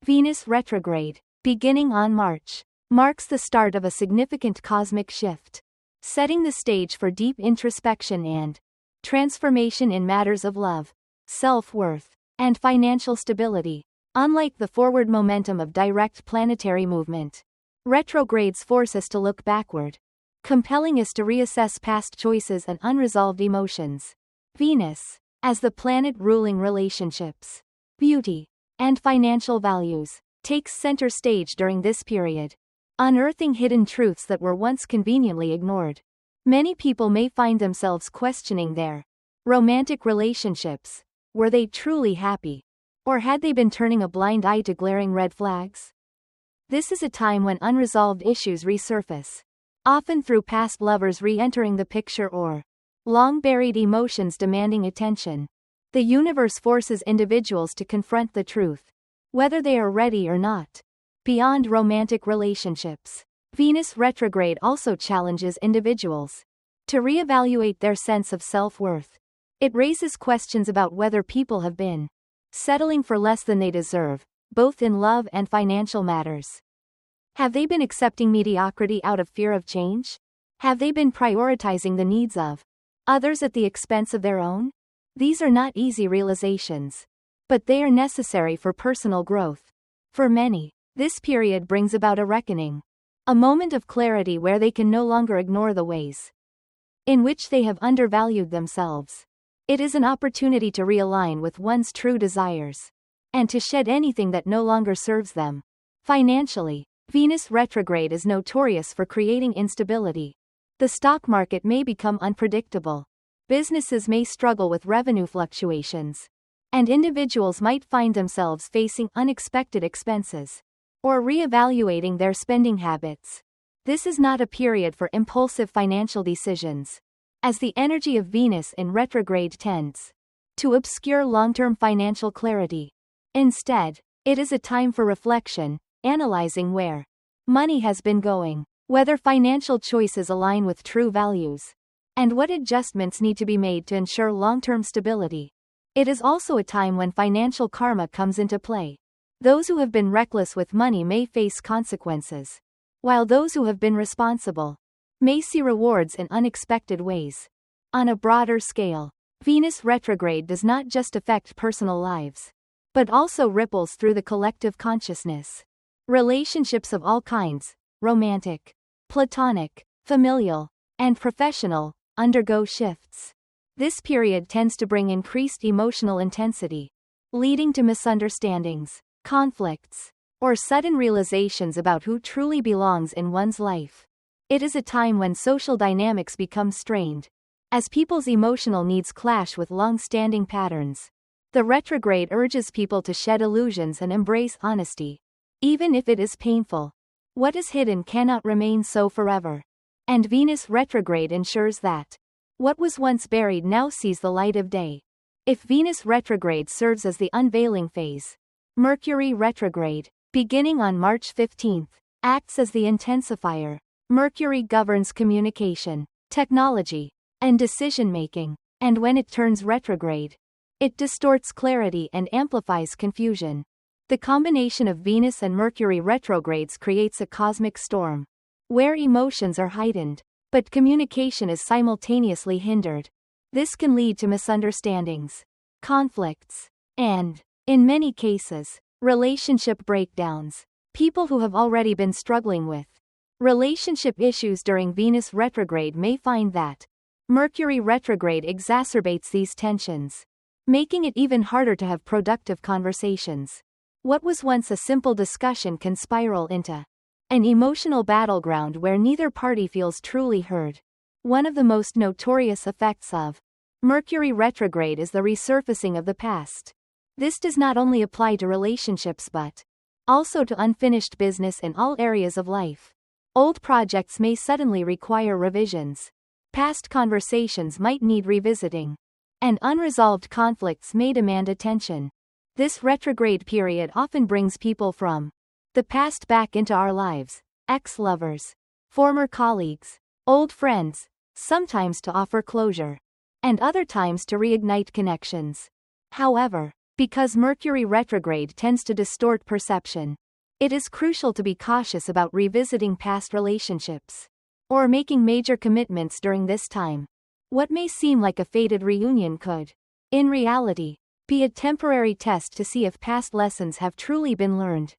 Venus Retrograde, beginning on March, marks the start of a significant cosmic shift, setting the stage for deep introspection and transformation in matters of love, self-worth, and financial stability. Unlike the forward momentum of direct planetary movement, retrogrades force us to look backward, compelling us to reassess past choices and unresolved emotions. Venus, as the planet ruling relationships, beauty, and financial values, takes center stage during this period, unearthing hidden truths that were once conveniently ignored. Many people may find themselves questioning their romantic relationships. Were they truly happy? Or had they been turning a blind eye to glaring red flags? This is a time when unresolved issues resurface, often through past lovers re-entering the picture or long-buried emotions demanding attention. The universe forces individuals to confront the truth, whether they are ready or not. Beyond romantic relationships, Venus retrograde also challenges individuals to reevaluate their sense of self-worth. It raises questions about whether people have been settling for less than they deserve, both in love and financial matters. Have they been accepting mediocrity out of fear of change? Have they been prioritizing the needs of others at the expense of their own? These are not easy realizations, but they are necessary for personal growth. For many, this period brings about a reckoning, a moment of clarity where they can no longer ignore the ways in which they have undervalued themselves. It is an opportunity to realign with one's true desires, and to shed anything that no longer serves them. Financially, Venus retrograde is notorious for creating instability. The stock market may become unpredictable. Businesses may struggle with revenue fluctuations, and individuals might find themselves facing unexpected expenses, or reevaluating their spending habits. This is not a period for impulsive financial decisions, as the energy of Venus in retrograde tends to obscure long-term financial clarity. Instead, it is a time for reflection, analyzing where money has been going, whether financial choices align with true values, and what adjustments need to be made to ensure long-term stability. It is also a time when financial karma comes into play. Those who have been reckless with money may face consequences, while those who have been responsible may see rewards in unexpected ways. On a broader scale, Venus retrograde does not just affect personal lives, but also ripples through the collective consciousness. Relationships of all kinds, romantic, platonic, familial, and professional, undergo shifts. This period tends to bring increased emotional intensity, leading to misunderstandings, conflicts, or sudden realizations about who truly belongs in one's life. It is a time when social dynamics become strained, as people's emotional needs clash with long-standing patterns. The retrograde urges people to shed illusions and embrace honesty, even if it is painful. What is hidden cannot remain so forever, and Venus retrograde ensures that what was once buried now sees the light of day. If Venus retrograde serves as the unveiling phase, Mercury retrograde, beginning on March 15, acts as the intensifier. Mercury governs communication, technology, and decision-making, and when it turns retrograde, it distorts clarity and amplifies confusion. The combination of Venus and Mercury retrogrades creates a cosmic storm, where emotions are heightened, but communication is simultaneously hindered. This can lead to misunderstandings, conflicts, and, in many cases, relationship breakdowns. People who have already been struggling with relationship issues during Venus retrograde may find that Mercury retrograde exacerbates these tensions, making it even harder to have productive conversations. What was once a simple discussion can spiral into an emotional battleground where neither party feels truly heard. One of the most notorious effects of Mercury retrograde is the resurfacing of the past. This does not only apply to relationships but also to unfinished business in all areas of life. Old projects may suddenly require revisions. Past conversations might need revisiting, and unresolved conflicts may demand attention. This retrograde period often brings people from the past back into our lives, ex-lovers, former colleagues, old friends, sometimes to offer closure, and other times to reignite connections. However, Because Mercury retrograde tends to distort perception, it is crucial to be cautious about revisiting past relationships or making major commitments during this time. What may seem like a fated reunion could, in reality, be a temporary test to see if past lessons have truly been learned.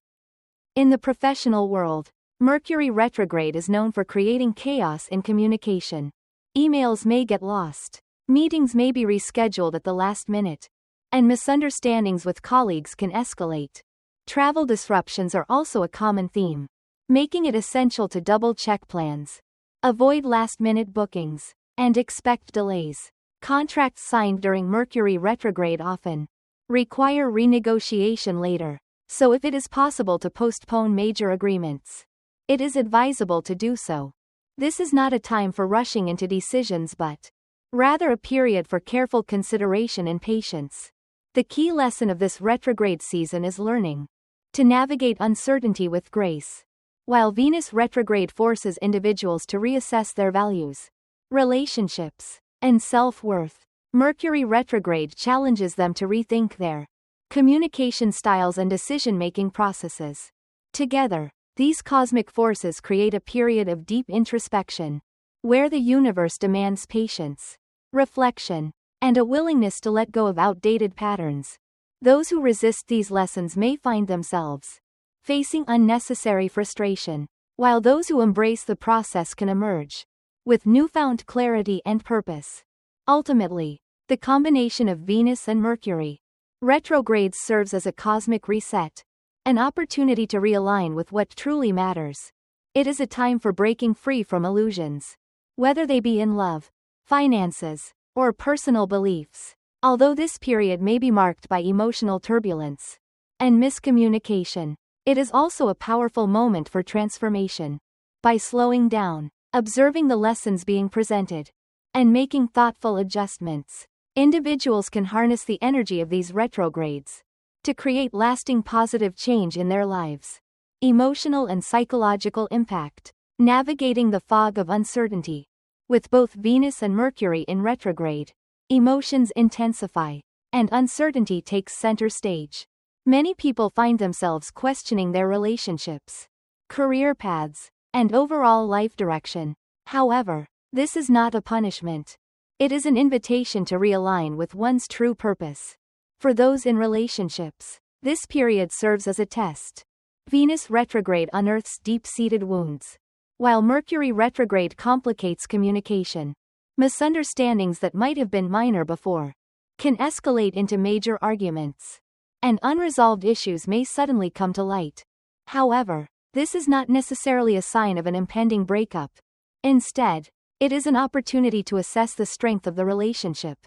In the professional world, Mercury retrograde is known for creating chaos in communication. Emails may get lost, meetings may be rescheduled at the last minute, and misunderstandings with colleagues can escalate. Travel disruptions are also a common theme, making it essential to double-check plans, avoid last-minute bookings, and expect delays. Contracts signed during Mercury retrograde often require renegotiation later, so if it is possible to postpone major agreements, it is advisable to do so. This is not a time for rushing into decisions but rather a period for careful consideration and patience. The key lesson of this retrograde season is learning to navigate uncertainty with grace. While Venus retrograde forces individuals to reassess their values, relationships, and self-worth, Mercury retrograde challenges them to rethink their communication styles and decision-making processes. Together, these cosmic forces create a period of deep introspection, where the universe demands patience, reflection, and a willingness to let go of outdated patterns. Those who resist these lessons may find themselves facing unnecessary frustration, while those who embrace the process can emerge with newfound clarity and purpose. Ultimately, the combination of Venus and Mercury retrogrades serves as a cosmic reset, an opportunity to realign with what truly matters. It is a time for breaking free from illusions, whether they be in love, finances, or personal beliefs. Although this period may be marked by emotional turbulence and miscommunication, it is also a powerful moment for transformation. By slowing down, observing the lessons being presented, and making thoughtful adjustments, individuals can harness the energy of these retrogrades to create lasting positive change in their lives. Emotional and psychological impact. Navigating the fog of uncertainty. With both Venus and Mercury in retrograde, emotions intensify, and uncertainty takes center stage. Many people find themselves questioning their relationships, career paths, and overall life direction. However, this is not a punishment. It is an invitation to realign with one's true purpose. For those in relationships, this period serves as a test. Venus retrograde unearths deep-seated wounds, while Mercury retrograde complicates communication. Misunderstandings that might have been minor before can escalate into major arguments, and unresolved issues may suddenly come to light. However, this is not necessarily a sign of an impending breakup. Instead, it is an opportunity to assess the strength of the relationship.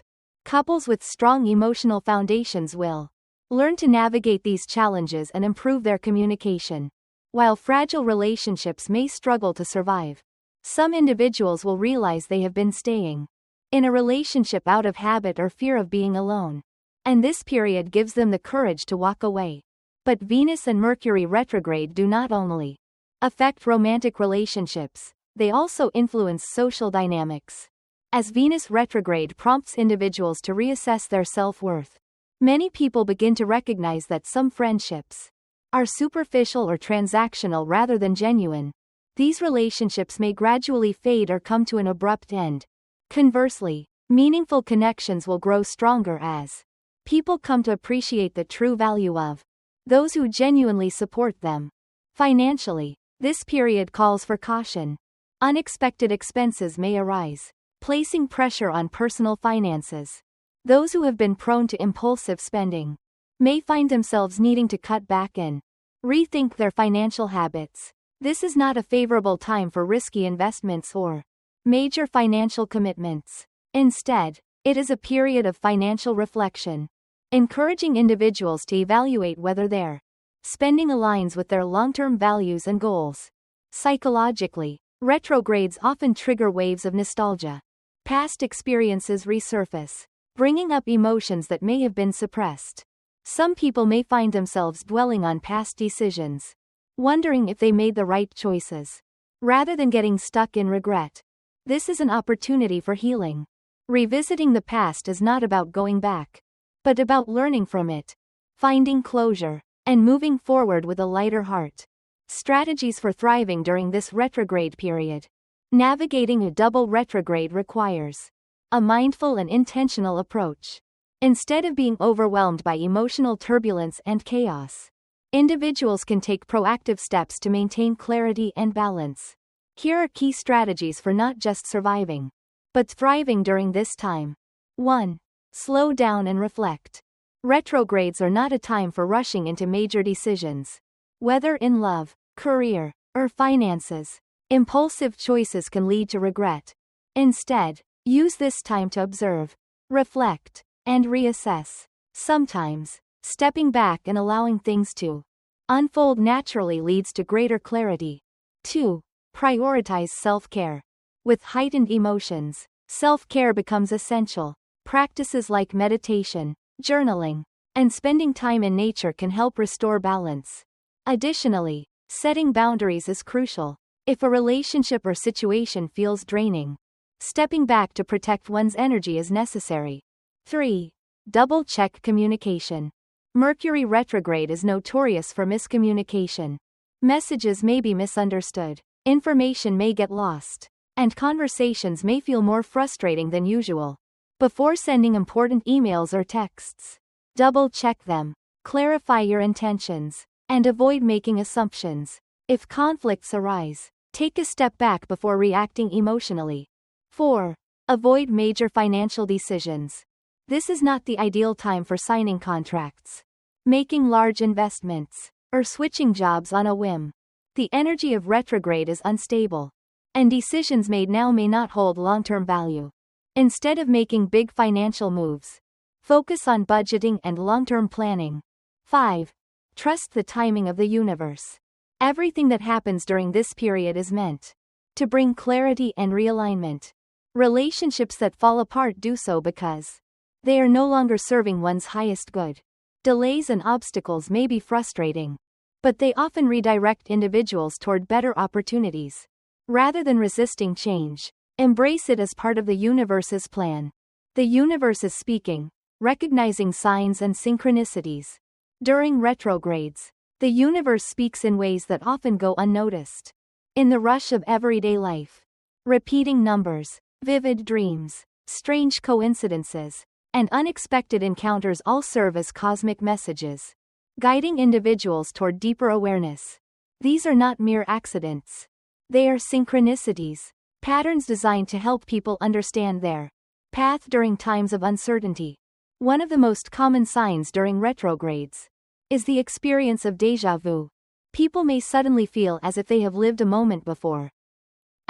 Couples with strong emotional foundations will learn to navigate these challenges and improve their communication, while fragile relationships may struggle to survive. Some individuals will realize they have been staying in a relationship out of habit or fear of being alone, and this period gives them the courage to walk away. But Venus and Mercury retrograde do not only affect romantic relationships, they also influence social dynamics. As Venus retrograde prompts individuals to reassess their self-worth, many people begin to recognize that some friendships are superficial or transactional rather than genuine. These relationships may gradually fade or come to an abrupt end. Conversely, meaningful connections will grow stronger as people come to appreciate the true value of those who genuinely support them. Financially, this period calls for caution. Unexpected expenses may arise, placing pressure on personal finances. Those who have been prone to impulsive spending may find themselves needing to cut back and rethink their financial habits. This is not a favorable time for risky investments or major financial commitments. Instead, it is a period of financial reflection, encouraging individuals to evaluate whether their spending aligns with their long-term values and goals. Psychologically, retrogrades often trigger waves of nostalgia. Past experiences resurface, bringing up emotions that may have been suppressed. Some people may find themselves dwelling on past decisions, wondering if they made the right choices, rather than getting stuck in regret. This is an opportunity for healing. Revisiting the past is not about going back, but about learning from it. finding closure, and moving forward with a lighter heart. Strategies for thriving during this retrograde period. Navigating a double retrograde requires a mindful and intentional approach. Instead of being overwhelmed by emotional turbulence and chaos, individuals can take proactive steps to maintain clarity and balance. Here are key strategies for not just surviving, but thriving during this time. 1. Slow down and reflect. Retrogrades are not a time for rushing into major decisions. Whether in love, career, or finances, impulsive choices can lead to regret. Instead, use this time to observe, reflect, and reassess. Sometimes, stepping back and allowing things to unfold naturally leads to greater clarity. 2. Prioritize self-care. With heightened emotions, self-care becomes essential. Practices like meditation, journaling, and spending time in nature can help restore balance. Additionally, setting boundaries is crucial. If a relationship or situation feels draining, stepping back to protect one's energy is necessary. 3. Double-check communication. Mercury retrograde is notorious for miscommunication. Messages may be misunderstood, information may get lost, and conversations may feel more frustrating than usual. Before sending important emails or texts, double-check them, clarify your intentions, and avoid making assumptions. If conflicts arise, take a step back before reacting emotionally. 4. Avoid major financial decisions. This is not the ideal time for signing contracts, making large investments, or switching jobs on a whim. The energy of retrograde is unstable, and decisions made now may not hold long-term value. Instead of making big financial moves, focus on budgeting and long-term planning. 5. Trust the timing of the universe. Everything that happens during this period is meant to bring clarity and realignment. Relationships that fall apart do so because they are no longer serving one's highest good. Delays and obstacles may be frustrating, but they often redirect individuals toward better opportunities. Rather than resisting change, embrace it as part of the universe's plan. The universe is speaking, recognizing signs and synchronicities. During retrogrades, the universe speaks in ways that often go unnoticed. In the rush of everyday life, repeating numbers, vivid dreams, strange coincidences, and unexpected encounters all serve as cosmic messages, guiding individuals toward deeper awareness. These are not mere accidents. They are synchronicities, patterns designed to help people understand their path during times of uncertainty. One of the most common signs during retrogrades is the experience of déjà vu. People may suddenly feel as if they have lived a moment before,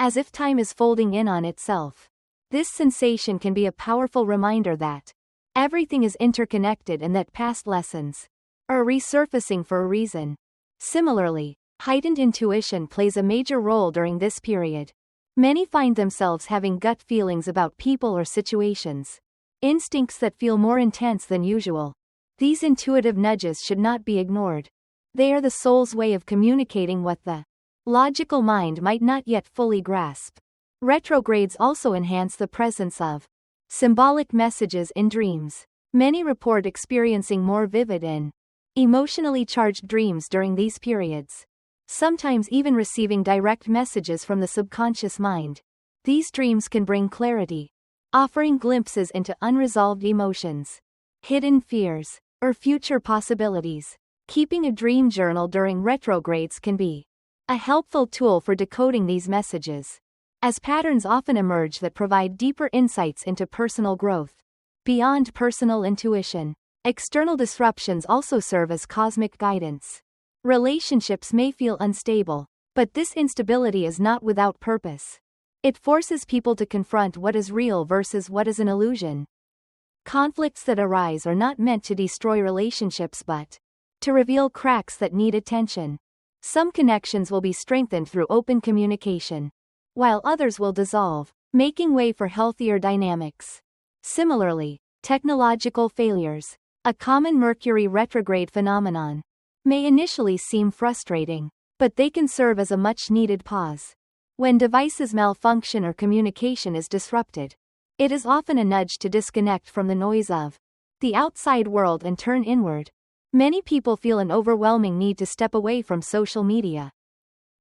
as if time is folding in on itself. This sensation can be a powerful reminder that everything is interconnected and that past lessons are resurfacing for a reason. Similarly, heightened intuition plays a major role during this period. Many find themselves having gut feelings about people or situations, instincts that feel more intense than usual. These intuitive nudges should not be ignored. They are the soul's way of communicating what the logical mind might not yet fully grasp. Retrogrades also enhance the presence of symbolic messages in dreams. Many report experiencing more vivid and emotionally charged dreams during these periods, sometimes even receiving direct messages from the subconscious mind. These dreams can bring clarity, offering glimpses into unresolved emotions, hidden fears, or future possibilities. Keeping a dream journal during retrogrades can be a helpful tool for decoding these messages, as patterns often emerge that provide deeper insights into personal growth. Beyond personal intuition, external disruptions also serve as cosmic guidance. Relationships may feel unstable, but this instability is not without purpose. It forces people to confront what is real versus what is an illusion. Conflicts that arise are not meant to destroy relationships but to reveal cracks that need attention. Some connections will be strengthened through open communication, while others will dissolve, making way for healthier dynamics. Similarly, technological failures, a common Mercury retrograde phenomenon, may initially seem frustrating, but they can serve as a much-needed pause. When devices malfunction or communication is disrupted, it is often a nudge to disconnect from the noise of the outside world and turn inward. Many people feel an overwhelming need to step away from social media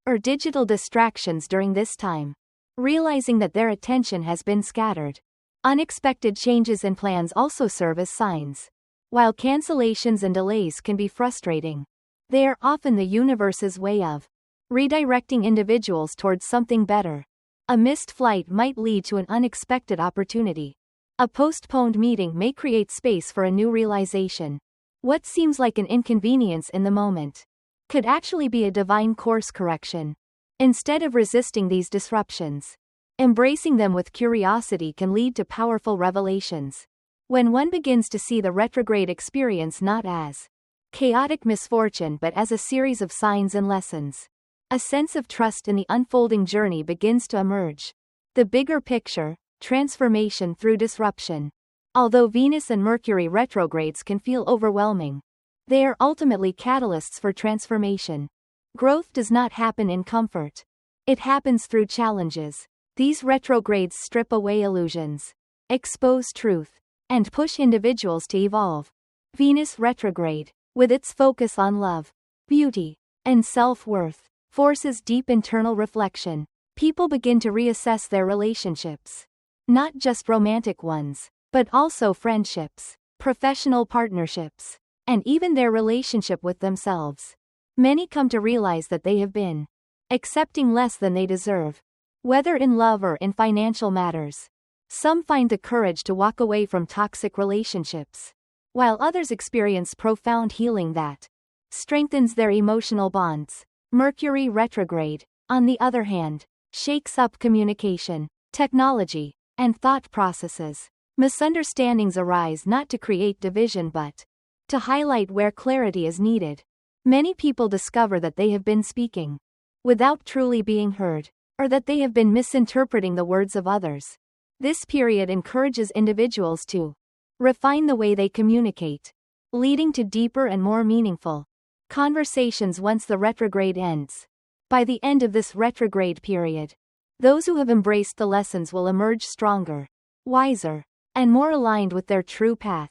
or digital distractions during this time, realizing that their attention has been scattered. Unexpected changes in plans also serve as signs. While cancellations and delays can be frustrating, they are often the universe's way of redirecting individuals towards something better. A missed flight might lead to an unexpected opportunity. A postponed meeting may create space for a new realization. What seems like an inconvenience in the moment could actually be a divine course correction. Instead of resisting these disruptions, embracing them with curiosity can lead to powerful revelations. When one begins to see the retrograde experience not as chaotic misfortune but as a series of signs and lessons, a sense of trust in the unfolding journey begins to emerge. The bigger picture, transformation through disruption. Although Venus and Mercury retrogrades can feel overwhelming, they are ultimately catalysts for transformation. Growth does not happen in comfort. It happens through challenges. These retrogrades strip away illusions, expose truth, and push individuals to evolve. Venus retrograde, with its focus on love, beauty, and self-worth, forces deep internal reflection. People begin to reassess their relationships. Not just romantic ones, but also friendships, professional partnerships, and even their relationship with themselves. Many come to realize that they have been accepting less than they deserve, whether in love or in financial matters. Some find the courage to walk away from toxic relationships, while others experience profound healing that strengthens their emotional bonds. Mercury retrograde, on the other hand, shakes up communication, technology, and thought processes. Misunderstandings arise not to create division but to highlight where clarity is needed. Many people discover that they have been speaking without truly being heard, or that they have been misinterpreting the words of others. This period encourages individuals to refine the way they communicate, leading to deeper and more meaningful conversations once the retrograde ends. By the end of this retrograde period, those who have embraced the lessons will emerge stronger, wiser, and more aligned with their true path.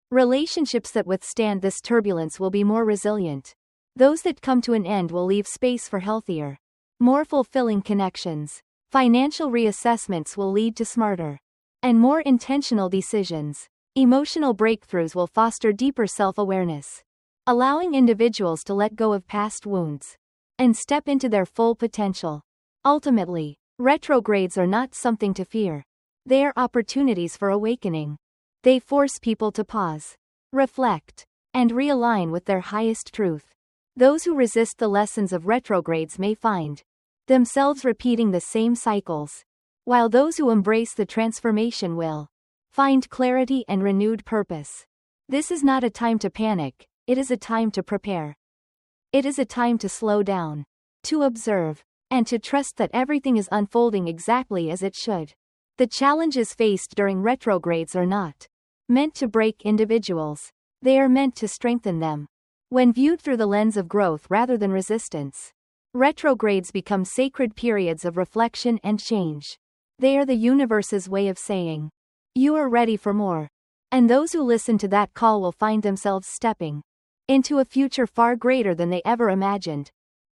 Relationships that withstand this turbulence will be more resilient. Those that come to an end will leave space for healthier, more fulfilling connections. Financial reassessments will lead to smarter and more intentional decisions. Emotional breakthroughs will foster deeper self-awareness, allowing individuals to let go of past wounds and step into their full potential. Ultimately, retrogrades are not something to fear. They are opportunities for awakening. They force people to pause, reflect, and realign with their highest truth. Those who resist the lessons of retrogrades may find themselves repeating the same cycles, while those who embrace the transformation will find clarity and renewed purpose. This is not a time to panic, it is a time to prepare. It is a time to slow down, to observe, and to trust that everything is unfolding exactly as it should. The challenges faced during retrogrades are not meant to break individuals. They are meant to strengthen them. When viewed through the lens of growth rather than resistance, retrogrades become sacred periods of reflection and change. They are the universe's way of saying, "You are ready for more." And those who listen to that call will find themselves stepping into a future far greater than they ever imagined.